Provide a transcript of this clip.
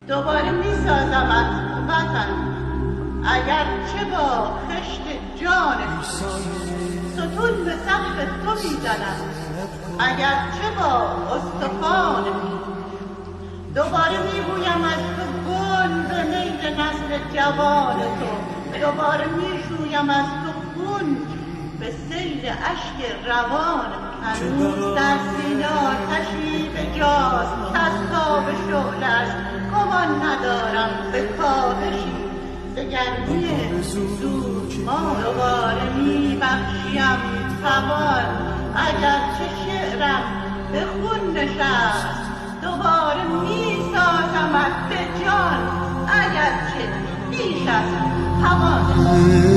دوباره میسازمت وطن، اگر چه با خشت جان ستون به سقف تو میزنم، اگر چه با استخوان دوباره میگویم از تو گل به میل نسل جوان تو، دوباره میشویم از تو خون به سیل اشک روان. هنوز در سینه آتشی به جاست کز تاب شعله‌اش گمان ندارم به کاهشی ز گرمی سوزما. دوباره میبخشیم توان اگر چه شعرم به خون نشست، دوباره میسازمت به جان اگر چه بیش از توان.